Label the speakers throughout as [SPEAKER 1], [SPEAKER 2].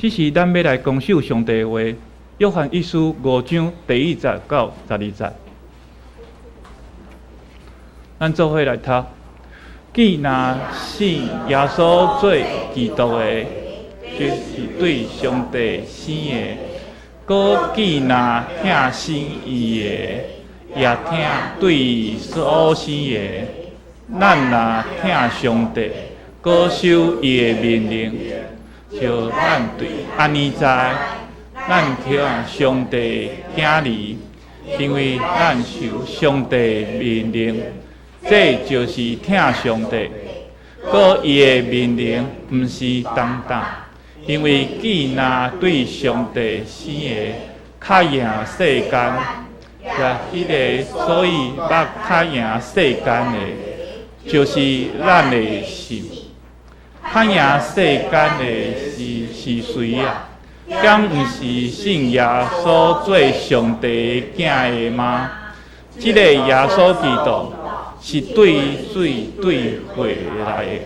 [SPEAKER 1] 这是咱要来恭守上帝的话，约翰一书5章第1节到12节。咱做伙来读。既若信耶稣做基督的，就是对上帝生的；搁既若听信伊的，也听对所生的。咱若听上帝，搁守伊的命令，就咱对安尼知，咱听上帝囝儿，因为咱受上帝命令。这就是听上帝，搁伊的命令毋是重担，因为既若对上帝生的较赢世间，也迄个所以捌较赢世间的，就是咱的信。较赢世间的是谁啊？敢毋是信耶稣做上帝囝的吗？即个耶稣基督。是对水对火来的，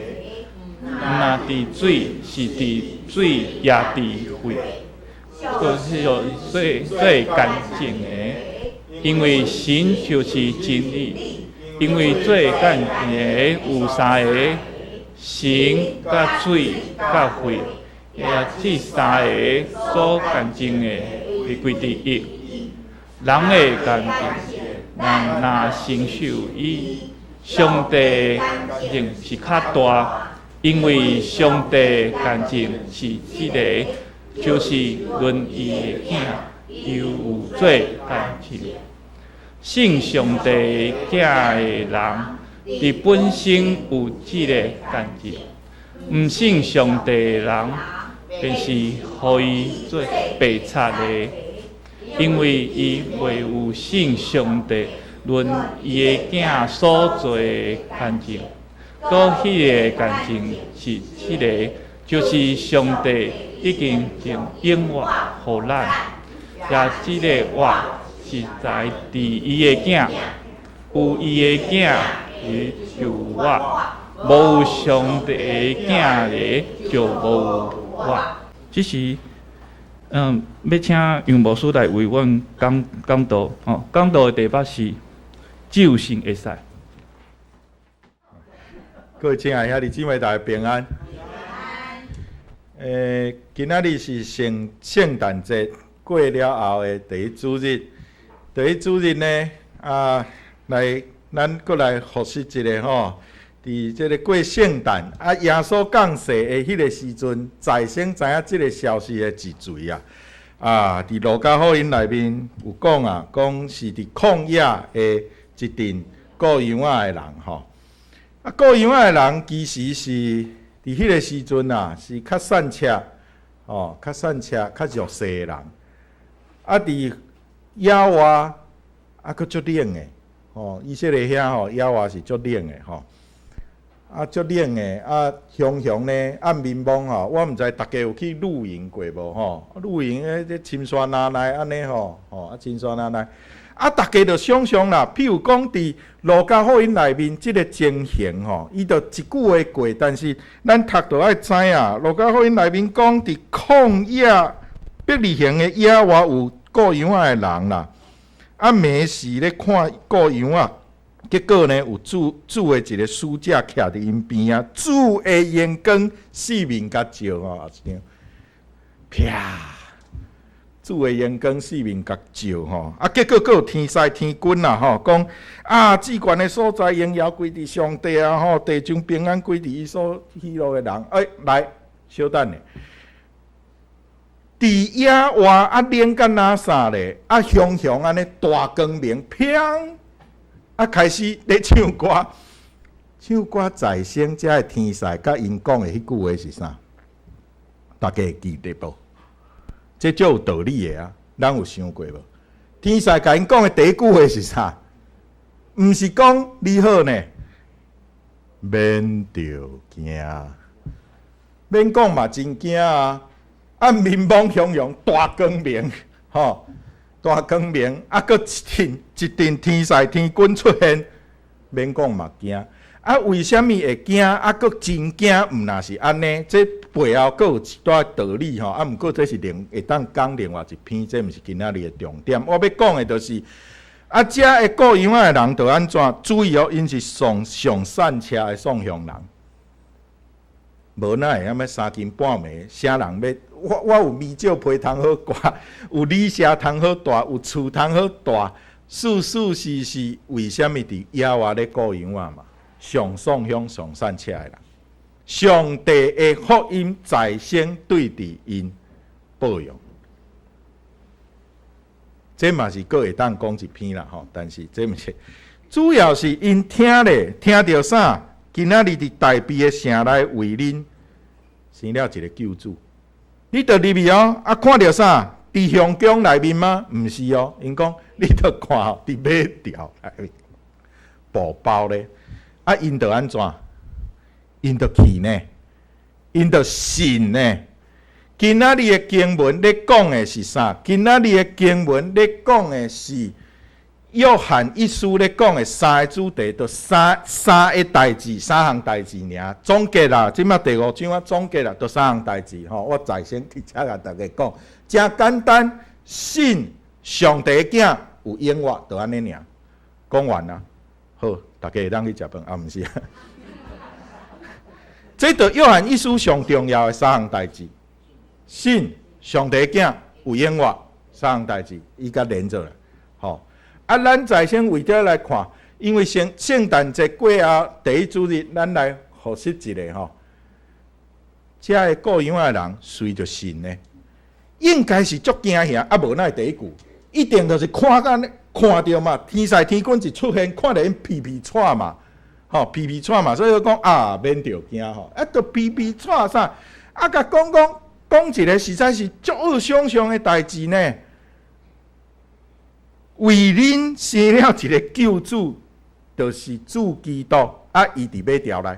[SPEAKER 1] 若伫水是伫水，也伫火，就是最干净的。因为神就是真理，因为最干净的有三个：神、甲水、甲火，也这三个所干净的是归伫一。人的干净。人若承受伊，上帝净是较大，因为上帝干净是即个，就是论伊的囝，又有做干净。信上帝囝的人，伫本身有即个干净；毋信上帝的人，便是互伊做白贼的。因为伊未有信上帝，论伊的囝所做的干净，搁迄个干净是迄个，就是上帝已经将应许互咱，也即个话是在伫伊的囝，有伊的囝就有我，无有上帝的囝的就无有我。只是。要请杨牧师来为阮讲道，讲道的题目是只有神会使。
[SPEAKER 2] 各位亲爱兄弟姊妹，大家平安。今仔日是圣诞节过了后的第一主日。第一主日呢，来咱搁来复习一下吼。伫即个过圣诞耶稣降世的迄个时阵，在先知影即个消息的一罪伫路加福音内面有讲讲是伫旷野的一群过羊仔的人吼。过羊仔的人其实是伫迄个时阵是较散车较散车、较弱势的人。伫野外佫足冷的以色列遐野外是足冷的足冷的熊熊呢，暗面望我毋知大家有去露营过无露营这深山哪内安尼深山哪内大家就想象啦，譬如讲伫路加福音内面即个情形伊就一句话过，但是咱读就爱知影，路加福音内面讲伫旷野伯利恒的野外有雇羊仔的人啦，每时咧看雇羊仔。结果呢，有主的一个使者徛伫因边主的眼光四面甲照啪！主的眼光四面甲照结果佫有天使天君讲至悬的所在荣耀归伫上帝地上平安归伫伊所喜乐的人。来，小等咧，伫野外冷甲哪啥咧？熊熊安尼大光明，砰！开始咧唱歌，唱歌在先，遮个天使甲因讲的迄句话是啥？大家会记得无？这足有道理的咱有想过无？天使甲因讲的第一句话是啥？毋是讲你好呢，免着惊，免讲嘛真惊面望汹涌，大光明，大光明，佫一阵天使天君出现，免讲嘛惊。啊，为什么会惊？啊，佫真惊？毋若是安尼，这背后佫有一段道理吼。啊，毋过这是会当讲另外一篇，这毋是今仔日的重点。我要讲的就是，啊，遮的顾养的人着安怎注意哦？因是上善车的送向人，无哪会遐3更半暝，啥人要？我有米酒批通好挂，有李舍通好大，有厝通好大，事事为什么伫野外咧顾养啊嘛？上送向上善车的人，上帝的福音在先对伫因报用。这嘛是佫会当讲一篇啦吼，但是这毋是，主要是因听咧，听到啥？今仔日伫大悲的城内为恁生了一个救主。你着入去哦，啊，看到啥？伫乡宫内面吗？毋是哦，因讲你着看哦，伫马条内面，布包咧。啊，因着安怎？因着去呢？因着信呢？今仔日的经文咧讲的是啥？今仔日的经文咧讲的是约翰一书咧讲的3个主题，就三个代志，3项代志尔。总结啦，即摆第5章啊，总结啦，就3项代志吼。我在先伫遮甲大家讲，真简单，信上帝的囝有永活，就安尼尔。讲完啦，好，大家会当去食饭啊？毋是啊，这就约翰一书上重要的3项代志。信上帝的囝有永活，3项代志，伊甲连做啦，吼。啊，咱在先为着来看，因为圣诞节过后第一主日，咱来复习一下吼。遮个顾养的人随着信呢，应该是足惊吓，啊无那第一句，一定就是看到嘛，天使天君一出现，看到因皮皮喘嘛，吼皮皮喘嘛，所以讲啊免着惊吼，啊着皮皮喘啥，啊甲讲一个实在是足好想象的代志呢。为恁生了一个救主，就是主基督啊！伊伫马条内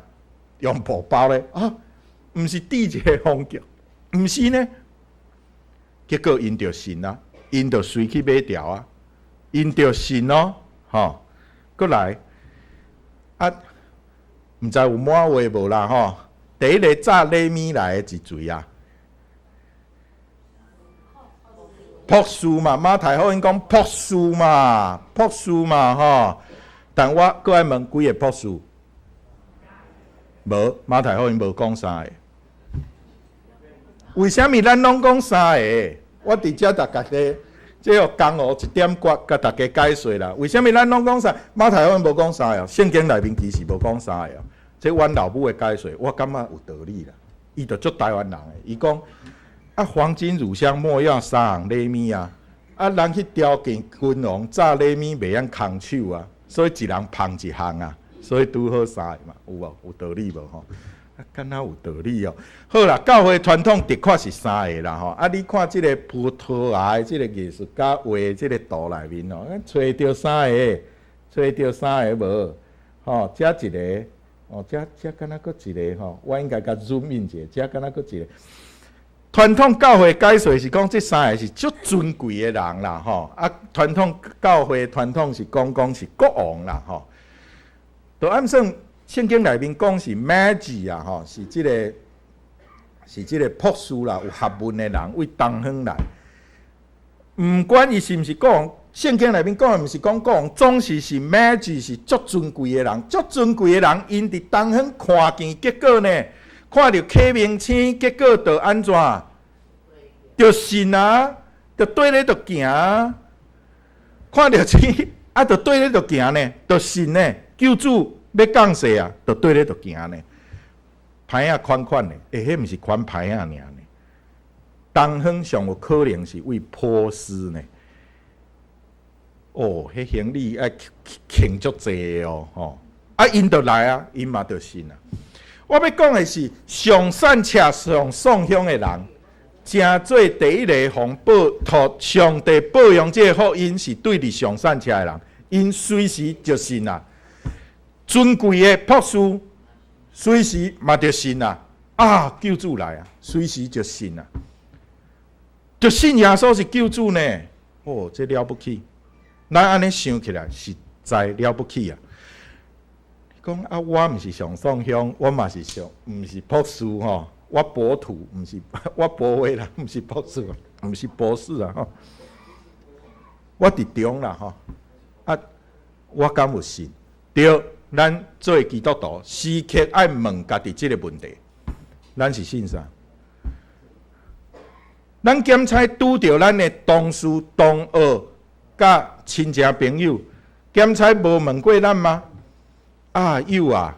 [SPEAKER 2] 用布包咧啊，毋是第一个方脚，毋是呢。结果因着信啊，因着随去马条啊，因着信哦，吼，过来啊，毋知有满话无啦吼？第一个早礼米来的一嘴啊。朴素嘛，马太福音讲朴素嘛，朴素嘛吼。但我搁爱问几个朴素？无，马太福音无讲3个。为什么咱拢讲3个？我伫遮甲大家，即个江湖一点骨，甲大家解说啦。为什么咱拢讲3？马太福音无讲3个，圣经内面其实无讲3个。即阮老母的解说，我感觉有道理啦。伊就足台湾人的，伊讲。啊，黄金、乳香、没药3项礼米啊！啊，人去雕建君王炸礼米袂晓空手啊，所以一人捧一项啊，所以拄好3个嘛，有无？有道理无吼？啊，敢若有道理哦。好啦，教会传统的确是3个啦吼。啊，你看即个葡萄牙的即个艺术家画的即个图内面哦，找着3个，找着3个无？吼，遮一个，哦，遮敢若搁一个吼，我应该甲 zoom in 者，遮敢若搁一个。传统教会解说是讲，这3个是足尊贵的人啦，吼！啊，传统教会传统是讲是国王啦，吼。就按算圣经内面讲是 magi 啊，吼，是即个朴素啦，有学问的人为东方来。毋管伊是毋是国王，圣经内面讲的毋是讲国王，总是 magi 是足尊贵的人，足尊贵的人，因伫东方看见，结果呢？看到启明星，结果就安怎？就信啊，就对咧，就行啊。看到星，啊，就对咧，就行呢，就信呢。救主要降世啊，就对咧，就行呢。牌啊，款呢，迄毋是款牌啊，尔呢。东方上有可能是为波斯呢。哦，迄行李爱轻足济哦，吼。啊，因就来啊，因嘛就信啊。我要讲的是，上善车上送向的人，真做第一个奉托上帝保养这个福音，是对伫上善车的人，因随时就信啦。尊贵的朴素，随时嘛就信啦。啊，救主来啊，随时就信啦。就信耶稣是救主呢，哦，这了不起。咱安尼想起来，实在了不起啊。讲啊，我毋是上宋乡，我嘛是毋是博士吼，我博土，毋是我博位啦，毋是博士，毋是博士啊吼。我伫中啦吼，啊，我敢有信？对，咱做基督徒，时刻爱问家己即个问题，咱是信啥？咱检查拄着咱的同事、同学、甲亲戚朋友，检查无问过咱吗？啊，有啊，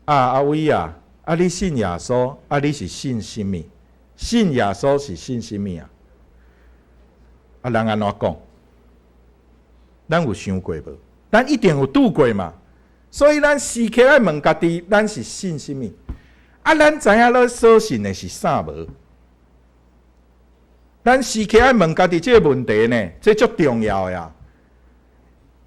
[SPEAKER 2] 阿伟啊，啊，你信耶稣，啊，你是信什么？信耶稣是信什么啊？啊，人安怎讲？咱有想过无？咱一定有拄过嘛。所以咱时刻爱问家己，咱是信什么？啊，咱知影咱所信的是啥无？咱时刻爱问家己这个问题呢，这足重要的啊。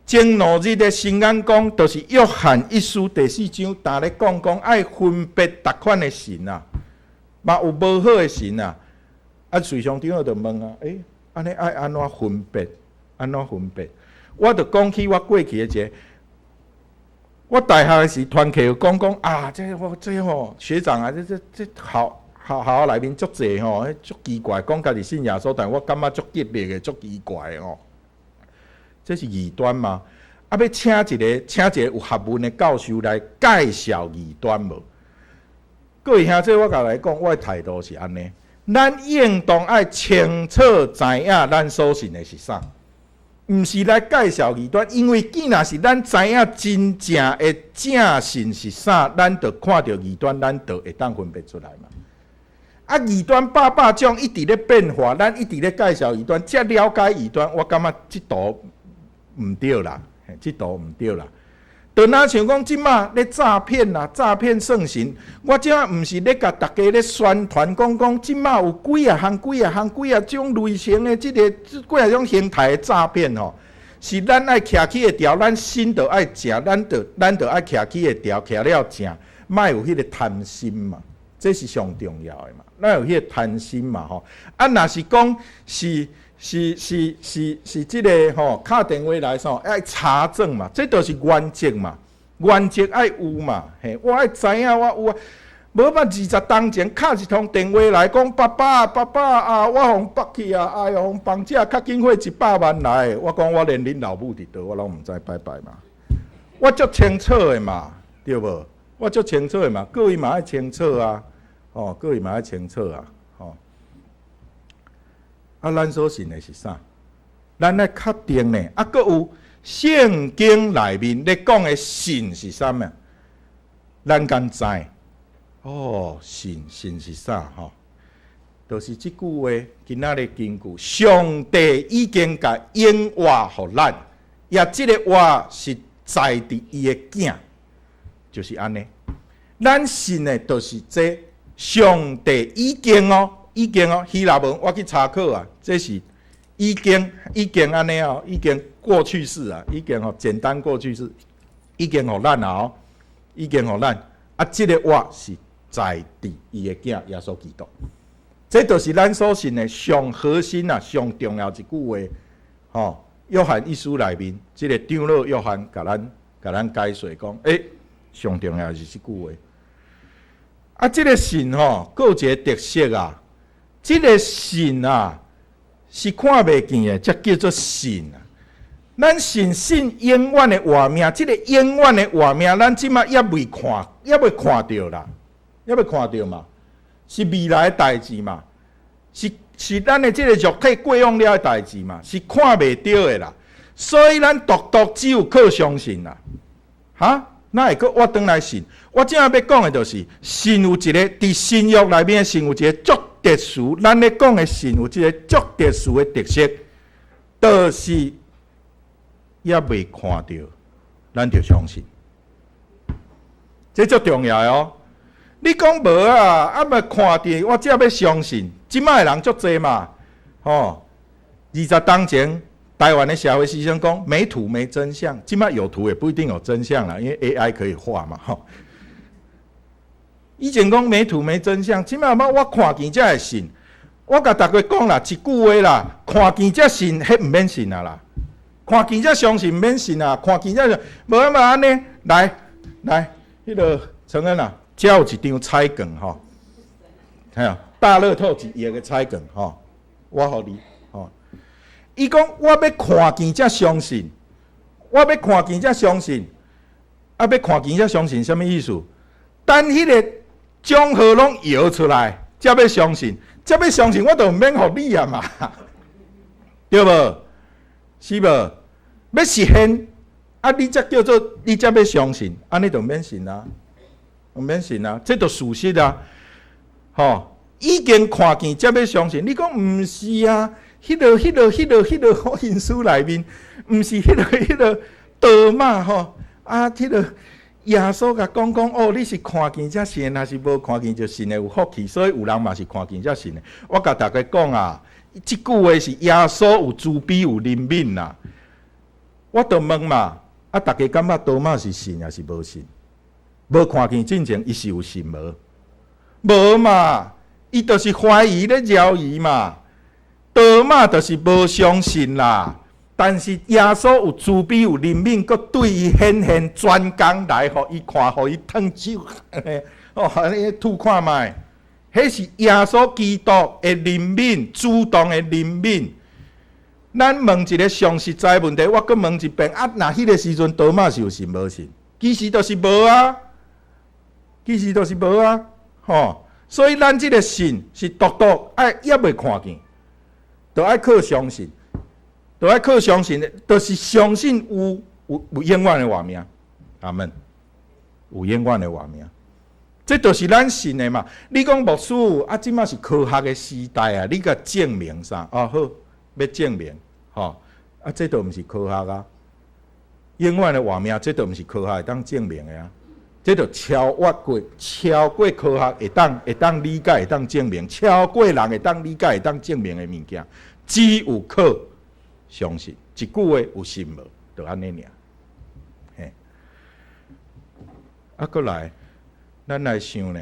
[SPEAKER 2] 正路日的圣眼光，就是约翰一书第4章，逐咧讲爱分别逐款的神啊，嘛有无好的神啊。啊，随上顶我就问啊，安尼爱安怎分别？安怎分别？我就讲起我过去的一个，我大学的时团契有讲啊，这吼学长啊，这好内面足济吼，足奇怪，讲家己信耶稣，但我感觉足激烈的，足奇怪的吼。这是异端嘛？啊，要请一个有学问的教授来介绍异端无？各位兄弟，我甲来讲，我的态度是安尼：咱应当爱清楚知影咱所信的是啥，毋是来介绍异端。因为既然是咱知影真正的正信是啥，咱就看到异端，咱就会当分别出来嘛。啊，异端百种，一直咧变化，咱一直咧介绍异端，才了解异端。我感觉这道毋对啦，这道毋对啦。就若像讲即马咧诈骗啦，诈骗圣神，我即马毋是咧甲大家咧宣传讲即马有几啊种类型的几啊种形态的诈骗吼，是咱爱徛起的条，咱心就爱正，咱就爱徛起的条，徛了正，莫有迄个贪心嘛，这是上重要的嘛，咱有迄个贪心嘛吼。啊，若是讲是这个吼，打电话来说爱查证嘛，这都是原则嘛，原则爱有嘛，嘿，我爱知影我有啊，无捌20当前打一通电话来讲，爸爸啊，我互绑去啊，哎哟，互绑架较紧花100万来，我讲我连恁老母伫倒，我拢毋知拜拜嘛，我足清楚的嘛，对无？我足清楚的嘛，各位嘛爱清楚啊，哦，各位嘛爱清楚啊。啊，咱所信的是啥？咱来确定呢？啊，阁有圣经内面咧讲的信是啥物？咱敢知？哦，信是啥？吼，就是即句话，今仔日根据上帝已经甲应话互咱，也即个话是在伫伊的囝，就是安尼。咱信的，就是这上帝已经希腊文我去查考啊，这是已经安尼哦，已经过去式啊，已经简单过去式，已经互咱啊已经互咱啊，这个话是在伫伊的囝耶稣基督，这就是咱所信的上核心啊，上重要一句话吼。约翰一书内面，这个长老约翰甲咱解说讲，上重要是这句话。啊，这个信吼，佫有一个特色啊。这个信啊，是看袂见的，才叫做信啊。咱信永远的画面，这个永远的画面，咱即马也未看到啦，也未看到嘛，是未来的代志嘛，是咱的这个肉体过往了的代志嘛，是看袂到的啦。所以咱独只有靠相信啦，哈？哪会阁我转来信？我今仔要讲的就是信有一个伫新约内面的信有一个足特殊，咱咧讲的信有一个足特殊的特色，就是也未看到，咱就相信，这足重要的哦。你讲无啊？未看到，我只要相信。即摆的人足济嘛，20当前。台湾的社会思想讲没图没真相，即摆有图也不一定有真相啦，因为 AI 可以画嘛，以前讲没图没真相，即摆我看见才会信。我甲大家讲啦，一句话啦，看见才信，迄毋免信啦。看见才相信，毋免信啊。看见才无安尼来，来，迄个承恩啊，遮有一张彩券吼，系啊，大乐透1亿个彩券吼，我互你吼。伊讲我要看见才相信，我要看见才相信，啊，要看见才相信，什么意思？等迄个奖号拢摇出来，才要相信，才要相信，我就毋免互你啊嘛，对无？是无？要实现。啊！你才叫做你才要相信，安尼就免信啊，免信啊，这就事实啊。吼，已经看见才要相信。你讲毋是啊？迄个福音书内面，毋是迄个多马吼啊，迄个耶稣甲讲哦，你是看见才信，还是无看见就信的有福气？所以有人嘛是看见才信的。我甲大家讲啊，即句话是耶稣有慈悲有怜悯啦。我就问嘛。啊！大家感觉多马是信还是无信？无看见进前，伊是有信无？无嘛，伊就是怀疑咧怀疑嘛。多马就是无相信啦。但是耶稣有慈悲有怜悯，佮对伊显现专工来，互伊看，互伊烫手，哦，安尼吐看卖。迄是耶稣基督的怜悯，主动的怜悯。咱问一个上实在问题，我搁问一遍啊！那迄个时阵，多马是有信无信？其实就是无啊，其实就是无啊，吼！所以咱即个信是独也未看见，就爱靠相信，就爱靠相信，就是相信有永远的活命，阿门！有永远的活命，这就是咱信的嘛。你讲牧师啊，即马是科学的时代啊，你甲证明啥？哦，好，要证明。吼，啊，这都毋是科学啊！永远的活命，这都毋是科学会当证明的啊！这都超过科学会当理解、会当证明，超过人会当理解、会当证明的物件，只有靠相信。一句话有信无，就安尼尔。嘿，啊，过来，咱来想呢。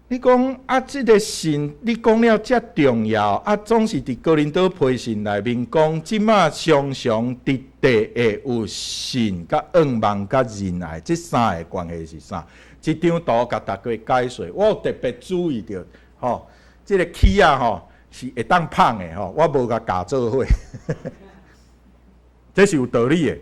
[SPEAKER 2] 你讲啊，这个信你讲了遮重要啊，总是伫哥林多批信内面讲，即马常常伫地的有信、甲仰望、甲仁爱，这三个关系是啥？这张图甲大家解说，我有特别注意到，吼，这个起啊，吼是会当捧的，吼，我无甲教做伙，这是有道理的，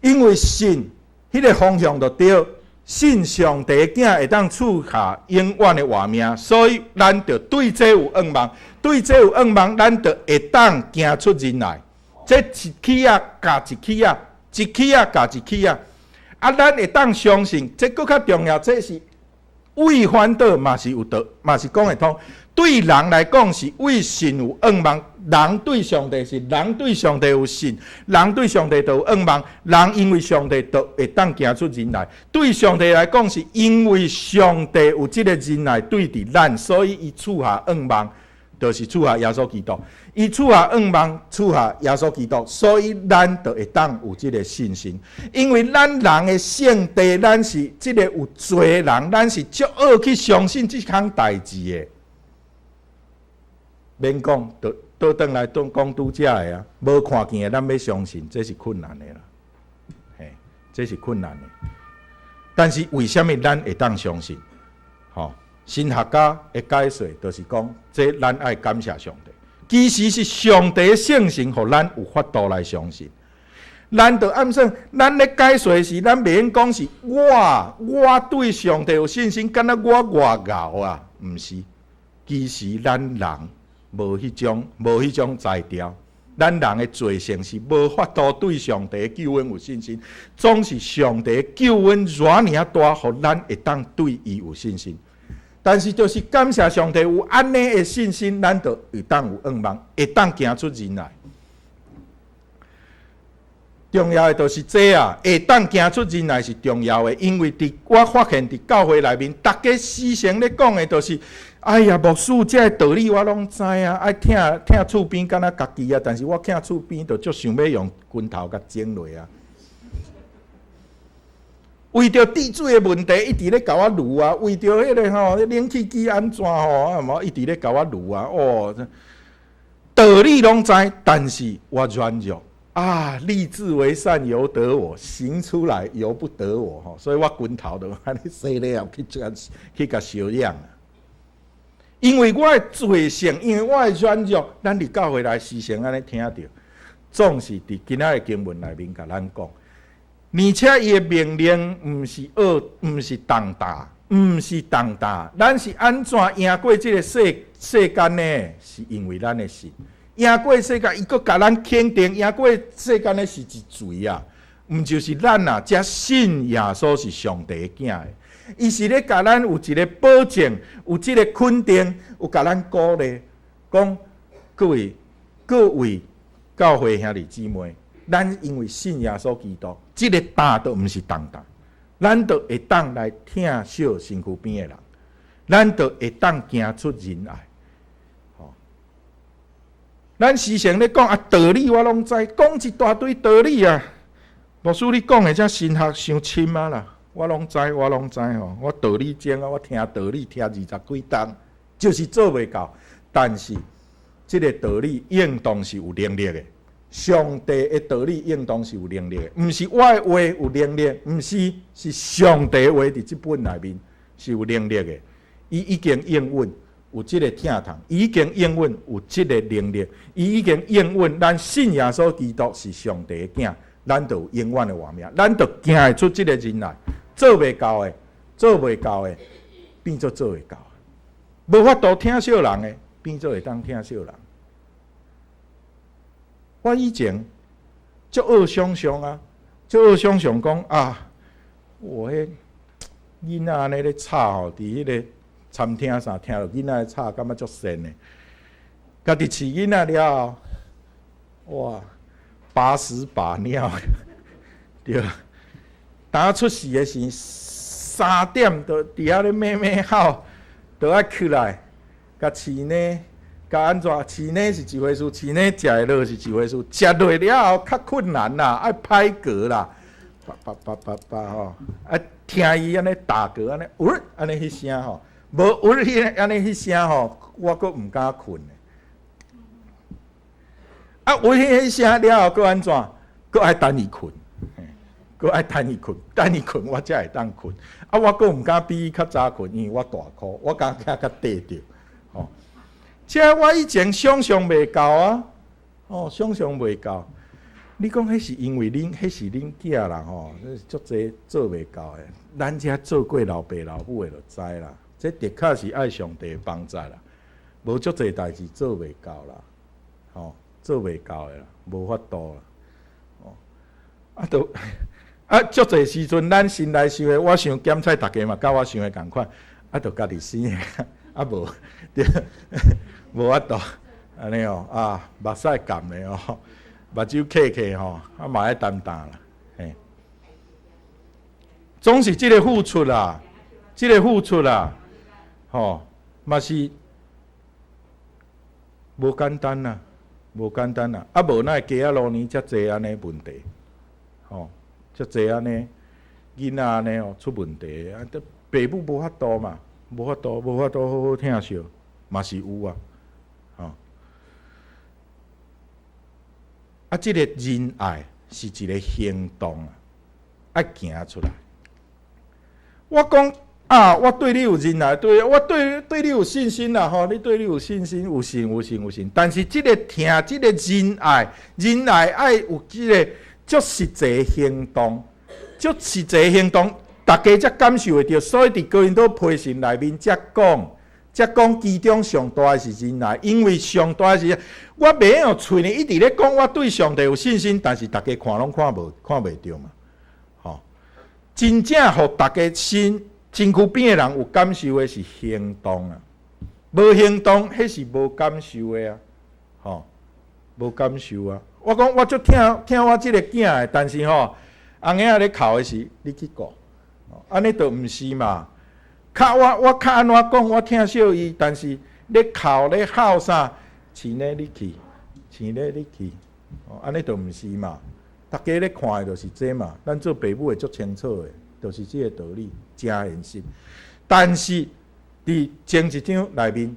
[SPEAKER 2] 因为信迄个方向就对。信上帝囝会当赐下永远的活命，所以咱着对这有仰望，对这有仰望，咱着会当行出仁爱。这一起啊，加一起啊，一起啊，加一起啊。啊，咱会当相信，这搁较重要，这是为反倒嘛是有道，嘛是讲会通。对人来讲是为信有仰望，人对上帝是人对上帝有信，人对上帝就有仰望，人因为上帝就会当行出仁爱。对上帝来讲是因为上帝有这个仁爱对伫咱，所以伊赐下仰望，就是赐下耶稣基督。伊赐下仰望，赐下耶稣基督，所以咱就会当有这个信心。因为咱人的性地，咱是这个有罪的人，咱是足恶去相信这项代志的。免讲，倒转来讲拄则的啊，无看见的，咱要相信，这是困难的啦。嘿，这是困难的。但是为什么咱会当相信？吼，神学家的解说就是讲，这咱爱感谢上帝。其实是上帝的圣性，互咱有法度来相信。咱就暗算，咱咧解说时，咱袂用讲是我对上帝有信心，敢若我外敖啊，毋是。其实咱人。无迄种才调，咱人的罪性是无法度对上帝的救恩有信心，总是上帝的救恩偌尔大，互咱会当对伊有信心。但是就是感谢上帝有安尼的信心，咱就会当有仰望，会当行出仁爱。重要的就是这啊，会当行出仁爱是重要的，因为我发现伫教会内面，大家时常咧讲的就是。哎呀，牧师，这个道理我拢知啊，爱听厝边敢若家己啊，但是我听厝边就足想要用拳头甲整落啊。为着滴水的问题，一直咧甲我撸啊；为着迄个吼冷气机安怎吼，啊无一直咧甲我撸啊。哦，道理拢知，但是我软弱。立志为善由得我，行出来由不得我吼，所以我拳头就安尼洗了去甲修养啊。因为我的罪性，因为我的软弱，咱伫教会来时常安尼听到，总是伫今仔的经文内面甲咱讲，而且伊的命令毋是毋是重大，毋是重大，咱是安怎赢过即个世间呢？是因为咱的信。赢过世界，伊阁甲咱肯定，赢过世间的是一罪啊！毋就是咱啊，才信耶稣是上帝的囝的，伊是咧甲咱有一个保证，有即个肯定，有甲咱鼓励，讲各位教会兄弟姊妹，咱因为信耶稣基督，即个担都毋是重担，咱就会当来疼惜身躯边的人，咱就会当行出仁爱。咱时常咧讲道理我拢知，讲一大堆道理啊。牧师你讲的这神学伤深啊啦，我拢知吼。我道理精啊，我听道理听20几档，就是做袂到。但是这个道理应当是有能力的，上帝的道理应当是有能力的，毋是我的话有能力，毋是是上帝的话伫这本内面是有能力的。伊已经应允。有即个疼痛，已经应允有即个能力，伊已经应允咱信耶稣基督是上帝的囝，咱就有永远的活命，咱就行会出即个人来，做袂到的，变做做袂到，无法度疼惜人的，变做会当疼惜人。我以前足恶想象讲我迄囡仔安尼咧吵吼，伫迄个餐厅啥听到囡仔吵，感觉足神的。家己饲囡仔了后，哇，把屎把尿，对。当出事的时，3点就伫遐咧咩吼，就爱起来，甲饲呢，甲安怎？饲呢是一回事，饲呢食会落是一回事，食落了后较困难啦，爱歹嗝啦，吼，啊听伊安尼打嗝安尼，安尼迄声吼。无有安尼迄声吼，我阁毋敢困的。有迄声了后，阁安怎？阁爱等伊困，阁爱等伊困，我才会当困。我阁毋敢比伊较早困，因为我大箍，我敢较缀着。这我以前想象袂到啊，想象袂到。你讲迄是因为迄是恁囝啦吼，足济做袂到的。咱遮做过老爸老母的就知啦。这的确是爱上帝的帮助啦，无足侪代志做袂到啦，做袂到的啦，无法度啦，足侪时阵，咱心内想的，我想检测大家嘛，甲我想的共款，就家己生的，无，对，无法度，安尼目屎干的目睭揢嘛爱担啦，嘿，总是这个付出啦，嘛是无简单啦，无哪会加路年遮济安尼问题，遮济安尼囡仔安尼出问题，爸母无法度嘛，无法度好好疼惜，嘛是有啊，这个仁爱是一个行动啊，要行出来。我讲。我对你有仁爱，我对你有信心啦，你对你有信心，有信。但是这个这个仁爱爱有这个足实际行动，大家才感受会到。所以伫哥林多批信内面才讲其中上大的是仁爱，因为上大的是我袂用嘴呢一直咧讲我对上帝有信心，但是大家看拢看袂到嘛，真正互大家身躯边的人有感受的是行动啊，无行动迄是无感受的啊，无感受啊。我讲我足听我即个囝的，但是翁仔仔咧哭的是你去顾，安尼就毋是嘛。我较安怎讲，我疼惜伊，但是咧哭咧喊啥，饲呢你去，安尼就毋是嘛。大家咧看的就是这嘛，咱做爸母会足清楚的。就是这个道理，真现实。但是伫前一章内面，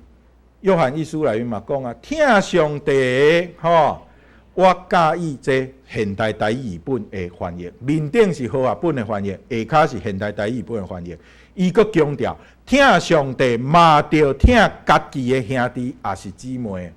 [SPEAKER 2] 约翰一书内面嘛讲疼上帝的我介意这现代台语本的翻译，面顶是和合本的翻译，下骹是现代台语本的翻译。伊阁强调，听上帝嘛着听家己的兄弟也是姊妹。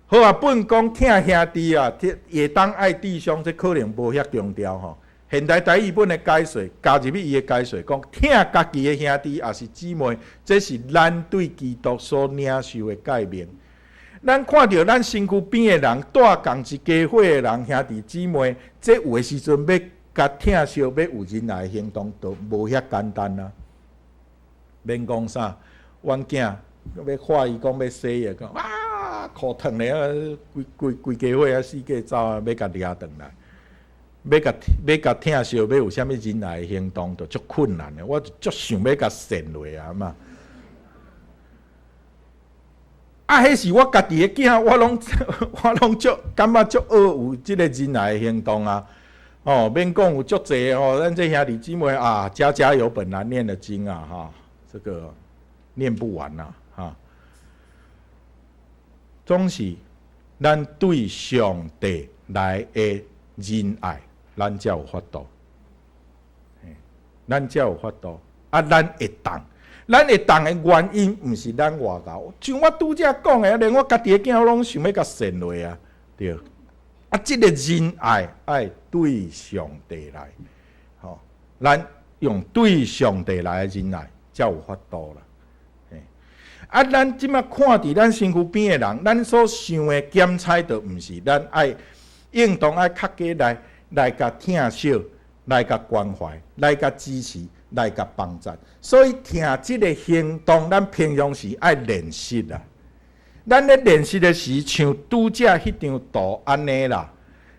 [SPEAKER 2] 和合本讲听兄弟啊，会当爱弟兄，这可能无遐强调吼。现代台语本的解说加入去伊的解说，讲听家己的兄弟也是姊妹，这是咱对基督所领受的诫命。咱看到咱身躯边的人，带共一家伙的人，兄弟姊妹，这有的时阵要甲疼惜，要有仁爱的行动，都无遐简单啊。免讲啥，阮囝要看伊讲要洗的，讲啊，裤烫咧，规家伙啊，四界走啊，要甲掠转来。要甲疼惜，要有啥物仁爱的行动，就足困难的。我足想要甲善落啊嘛。啊，迄是我家己的囝，我拢足感觉足恶有即个仁爱的行动啊。哦，免讲有足济哦，咱这兄弟姊妹啊，家家有本难念的经啊，哈，这个念不完呐，哈。总是咱对上帝来的仁爱。咱才有法度，咱才有法度。啊，咱会当，咱会当的原因，毋是咱外交。像我拄则讲的，连我家己的囝，我拢想要甲善落啊，对。啊，即个仁爱爱对上帝来，吼，咱用对上帝来的仁爱，才有法度啦。啊，咱即摆看伫咱身躯边的人，咱所想的检采，就毋是咱爱应当爱较加来甲疼惜，来甲关怀，来甲支持，来甲帮助。所以听即个行动，咱平常时爱练习啦。咱咧练习的时，像拄则迄张图安尼啦。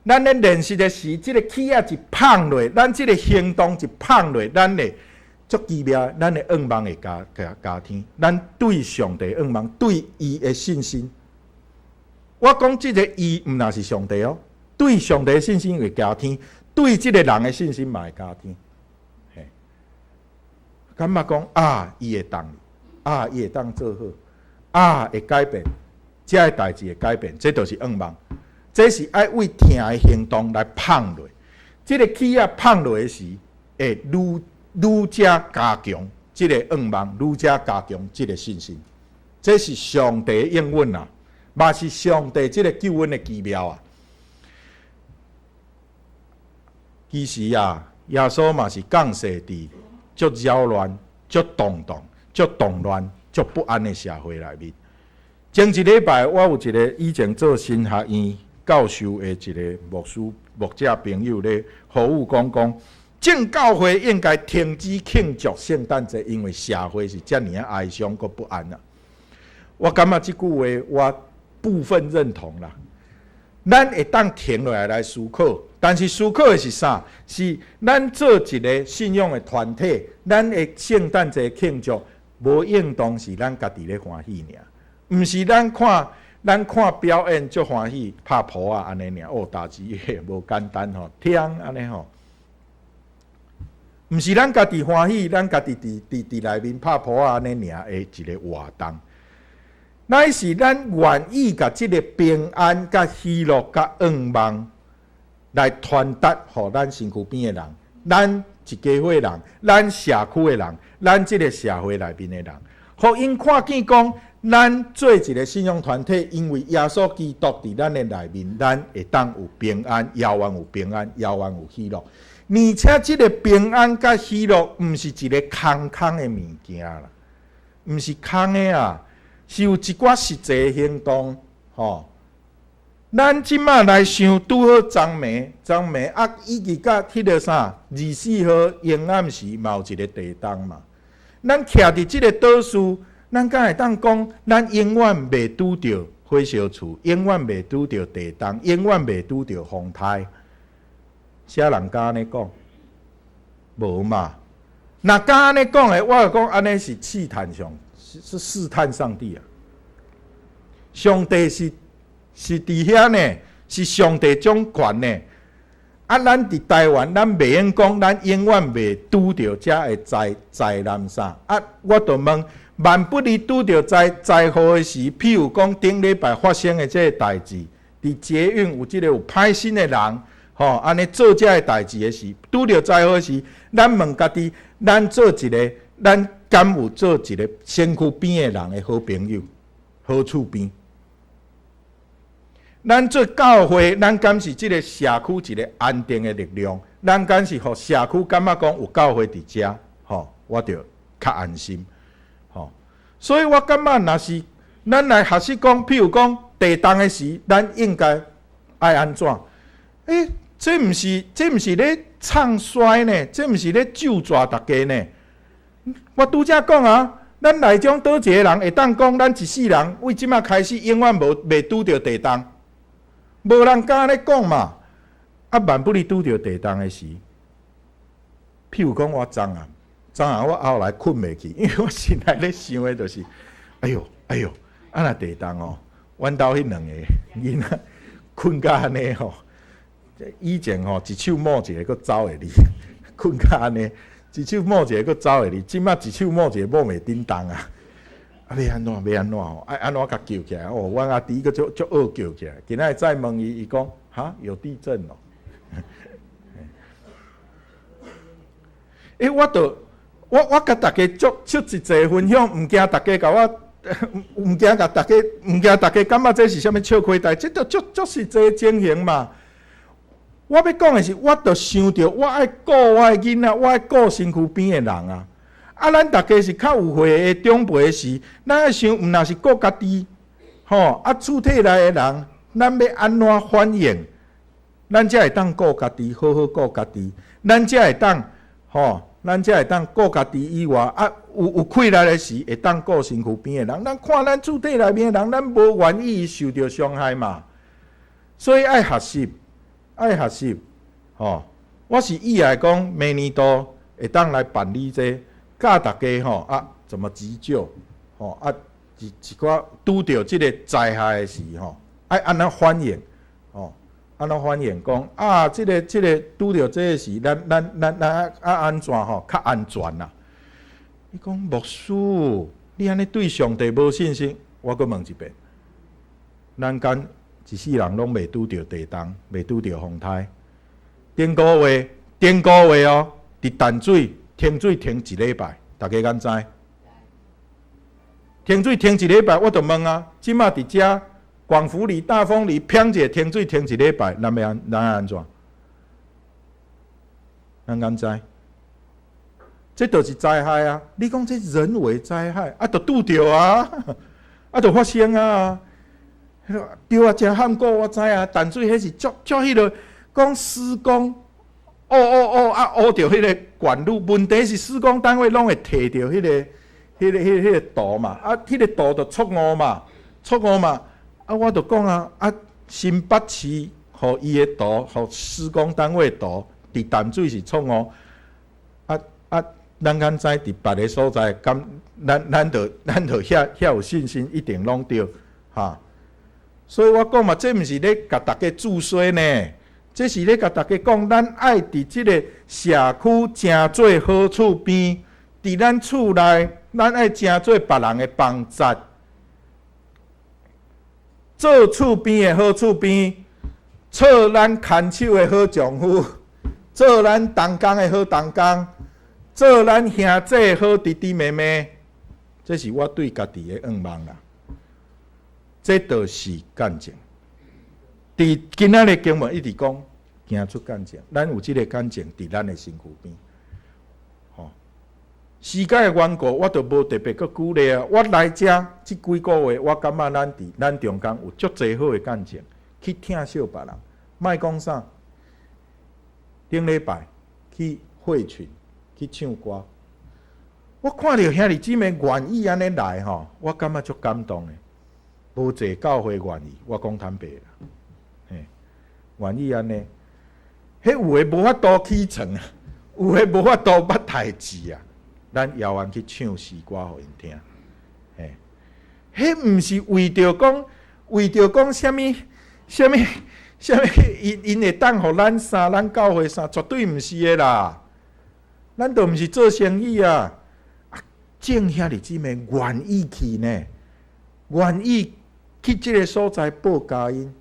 [SPEAKER 2] 咱咧练习的时，即个起啊一放落，咱即个行动一放落，咱咧足奇妙，咱的愿望会加添。咱对上帝愿望，对伊的信心。我讲即个伊，毋那是上帝哦。对上帝的信心会加添，对即个人的信心嘛会加添。嘿，感觉讲啊，伊会当，啊，伊会当做好，啊，会改变，这个代志会改变，这就是愿望。这是爱为听的行动来放落。这个起啊放落的时，会愈加加强这个愿望，愈加加强这个信心。这是上帝的应允啊，嘛是上帝这个救恩的奇妙啊。其实啊，耶稣嘛是降世伫足扰乱、足动荡、足动乱、足不安的社会内面。前一礼拜，我有一个以前做新学院教授的一个牧者朋友咧，呼吁讲，正教会应该停止庆祝圣诞节，因为社会是遮尔哀伤佮不安啊。我感觉这句话我部分认同啦。咱会当停落来思考。但是思考的是啥？是咱做一个信仰的团体，咱的圣诞节庆祝，无应当是咱家己咧欢喜尔，毋是咱看表演足欢喜，拍婆啊安尼尔，哦，大志无简单吼，听安尼吼，毋是咱家己欢喜，咱家己伫内面拍婆啊安尼尔的一个活动，乃是咱愿意甲即个平安、甲喜乐、甲愿望。来传达予咱身躯边的人，咱一家伙人，咱社区的人，咱这个社会内面的人，互因看见讲，咱做一个信仰团体，因为耶稣基督伫咱的内面，咱会当有平安，遥远有平安，遥远有喜乐。而且这个平安甲喜乐，毋是一个空的物件啦，毋是空的啊，是有一寡实际的行动，吼。咱即马来想，拄好昨暝啊，以及甲迄个啥24号阴暗时，嘛有一个地动嘛。咱徛伫即个岛屿，咱敢会当讲，咱永远袂拄着火烧厝，永远袂拄着地动，永远袂拄着风台。啥人敢安尼讲？无嘛。若敢安尼讲的，我就讲安尼是试探上，是试探上帝啊。上帝是伫遐呢，是上帝掌权呢。啊，咱伫台湾，咱袂用讲，咱永远袂拄着遮的灾难啥。啊，我就问，万不离拄着灾祸的时，譬如讲顶礼拜发生的这个代志，伫捷运有即个有歹心的人，安尼做遮个代志的时，拄着灾祸时，咱问家己，咱做一个，咱敢有做一个身躯边的人的好朋友、好厝边？咱做教会，咱敢是即个社区一个安定的力量？咱敢是互社区感觉讲有教会伫遮，我着较安心，所以我感觉若是咱来学习讲，譬如讲地动的时，咱应该爱安怎？这毋是咧唱衰呢，这毋是咧咒詛大家呢。我拄则讲啊，咱内中倒一个人会当讲，咱一世人为即仔开始永远袂拄着地动，无人敢安尼讲嘛。万不利拄着地动的时，譬如讲我昨暗我后来困袂去，因为我心内咧想的就是，哎呦，啊若地动阮兜迄两个囡仔困甲安尼以前一手摸一个，佫走会哩，困甲安尼，一手摸一个，佫走会哩，即摆一手摸一个摸袂叮当啊！要安怎？爱安怎甲救起来？阮阿弟佫足恶救起来。今仔再问伊讲有地震咯。我甲大家出一个分享，毋惊大家甲我，毋惊大家感觉这是啥物笑亏代，这都足实际的情形嘛。我要讲的是，我著想着我爱顾我的囡仔，我爱顾身躯边的人啊。咱大家是较有岁的长辈时，咱爱想，毋若是顾家己，厝体内的人，咱要安怎反应？咱才会当顾家己，好好顾家己。咱才会当顾家己以外，有困难的时，会当顾身躯边的人。咱看咱厝体内面的人，咱无愿意受到伤害嘛。所以爱学习。我是以来讲，明年度会当来办理这，教大家怎么急救，一寡拄着即个灾害的时，爱安怎反应，安怎反应讲即个拄着这个时，咱安怎较安全啦？伊讲牧师，你安尼对上帝无信心，我阁问一遍，咱敢一世人拢袂拄着地动，袂拄着风台。顶个月伫淡水停水停一礼拜，大家敢知？停水停一礼拜，我就问啊，即马伫遮广福里、大丰里偏者停水停一礼拜，咱安怎？咱敢知？这就是灾害啊！你讲这人为灾害，就拄着啊，就发生啊。对啊，真喊过我知啊，淡水迄是足迄落讲施工，着迄个管路。问题是施工单位拢会摕着迄个图嘛，迄个图就错误嘛。我就讲新北市互伊的图，互施工单位图，伫淡水是错误。咱敢知伫别个所在，咱就遐有信心，一定拢对所以我讲嘛，这毋是咧甲大家注衰呢，这是咧甲大家讲，咱爱伫即个社区诚做好厝边，伫咱厝内，咱爱诚做别人的帮助，做厝边的好厝边，做咱牵手的好丈夫，做咱同工的好同工，做咱兄弟的好弟弟妹妹，这是我对家己的愿望啦。这就是干净。伫今仔日经文一直讲，行出干净。咱有这个干净伫咱的身躯边。时间的缘故，我就无特别佮鼓励啊。我来遮这几个月，我感觉咱中间有足侪好的干净，去听惜别人。莫讲啥，顶礼拜去会群去唱歌，我看到兄弟姊妹愿意安尼来我感觉足感动的。无济教会愿意，我讲坦白啦，愿意安尼，迄有诶无法度起床啊，有诶无法度捌代志啊，咱遥远去唱诗歌互因听，迄毋是为着讲啥物，因会当互咱教会绝对毋是诶啦，咱都毋是做生意啊，正兄弟姊妹愿意去呢，愿意。去这个所在报佳音，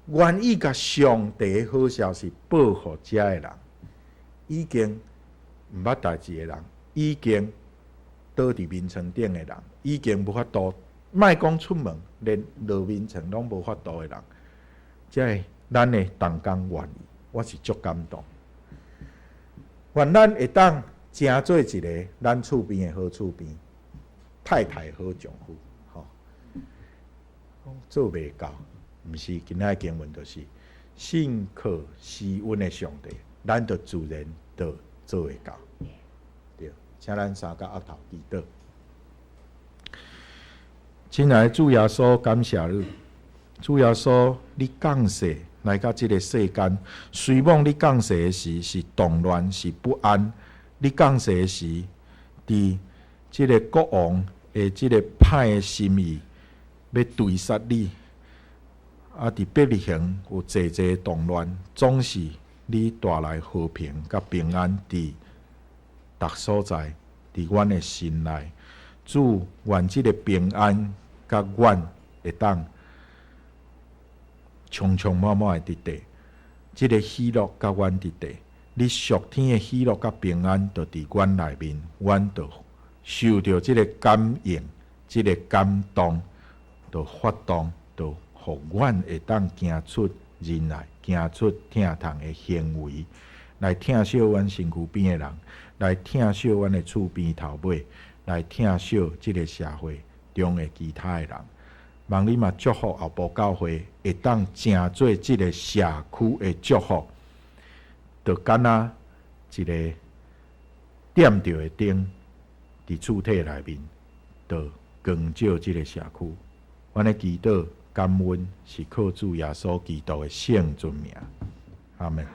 [SPEAKER 2] 愿意甲上帝的好消息报互遮的人，已经毋捌代志的人，已经倒伫眠床顶的人，已经无法度，莫讲出门，连落眠床拢无法度的人，这是咱的同工愿意，我是足感动。愿咱会当成做一个咱厝边的好厝边，太太好丈夫，吼、做袂到，毋是今仔经文，就是信靠施恩的上帝，咱就自然就做会到。对，请咱三甲额头祈祷。亲爱的主耶稣，感谢你，主耶稣，你降世来到这个世间，虽望你降世的时是动乱，是不安。你降世的时，伫这个国王的这个歹的心意，要对杀你。啊！伫伯利恒有济济动乱，总是你带来和平甲平安伫逐所在，伫阮的心内。主愿即个平安甲阮会当充充满满的伫地，即个喜乐甲阮伫地。你属天的喜乐甲平安，就伫阮内面，阮就受到即个感应，即个感动，就发动，就互阮会当行出仁爱，行出疼痛的行为，来疼惜阮身躯边的人，来疼惜阮的厝边头尾，来疼惜即个社会中的其他的人。望你嘛祝福后部教会会当成做即个社区的祝福。就敢若一个点着的灯，伫厝体内面，就光照即个社区。阮的祈祷感恩是靠主耶稣基督的圣尊名，阿门。